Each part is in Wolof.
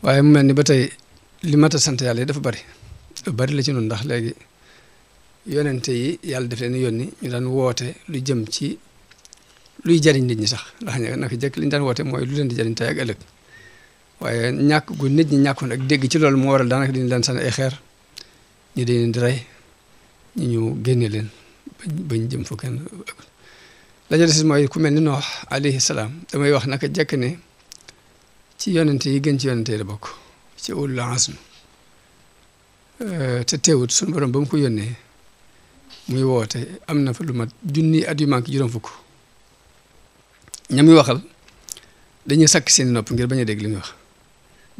waaye mu mel ni ba tey li mat a sant yàlla yi dafa bari lu bari la ci noonu ndax léegi yonente yi yàlla def leen yónni ñu daan woote lu jëm ci luy jariñ nit ñi sax ndax naka jëkk li ñu daan woote mooy lu leen di jariñ tey ak ëllëg waaye ñàkk gu nit ñi ñàkkoon ak dégg ci loolu moo waral daanaka dañu daan sànni ay xeer ñu dañ leen di rey ñu génne leen bañ jëm fu kenn la ca des mooy ku mel ni Noox alayhi salaam damay wax naka jekk ne ci yonente yi gën ci yonente yi la bokk ci ulul azm te teewut suñu borom ba mu ko yónnee muy woote am na fa lu mat junni at yu manqué juróom fukk ña muy waxal dañuy sakk seen nopp ngir bañ a dégg li muy wax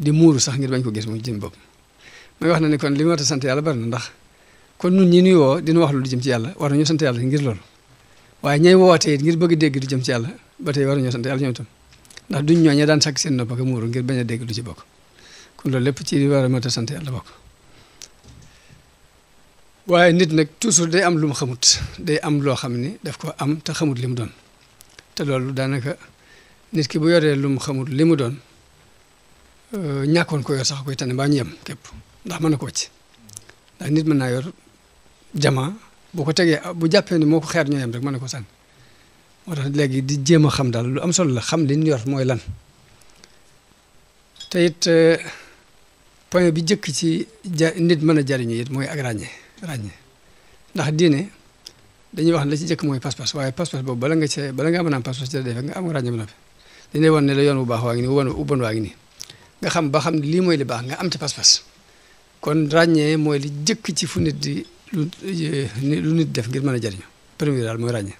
di muuru sax ngir bañ ko gis moom jëm bopp may wax na ne kon li mu war a sant yàlla bari na ndax kon nun ñi nuy woo dina wax lu jëm ci yàlla war nañu sant yàlla ngir loolu waaye ñay woote it ngir bëgg dégg lu jëm ci yàlla ba tey war nañoo sant yàlla ñoom itam ndax duñ ñooñee daan sakk seen nopp ak muuru ngir bañ a dégg lu ci bokk kon loolu lépp ci war a mat a sant yàlla bokk waaye nit nag toujours day am lu mu xamut day am loo xam ni daf ko am te xamut li mu doon te loolu daanaka nit ki bu yoree lu mu xamut li mu doon ñàkkoon ko yor sax koy tane mbaa ñu yem képp ndax mën na ko wàcc ndax nit mën naa yor jama bu ko tegee bu jàppee ni moo ko xeer ñoo yem rek mën na ko sànni moo tax léegi di jéem a xam daal lu am solo la xam li ñu yor mooy lan te it point bi jëkk ci nit mën a jariñu it mooy ak ràññee ndax diine dañuy wax ne la ci jëkk mooy pas-pas waaye pas-pas boobu bala nga mën a am pas-pas ci la defee nga am ràññee ba noppi dañ lay wan ne la yoon bu baax waa ngi nii wu bon waa ngi nii nga xam ba xam ne lii mooy li baax nga am ci pas-pas kon ràññee mooy li jëkk ci fu nit di lu nit def ngir mën a jariñu premier daal mooy ràññee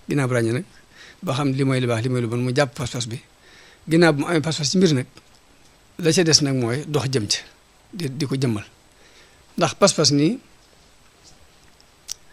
ginnaaw bu ràññee nag ba xam li mooy li baax li mooy lu bon mu jàpp pas-pas bi ginnaaw bu mu amee pas-pas ci mbir nag la ca des nag mooy dox jëm ci di ko jëmmal ndax pas-pas nii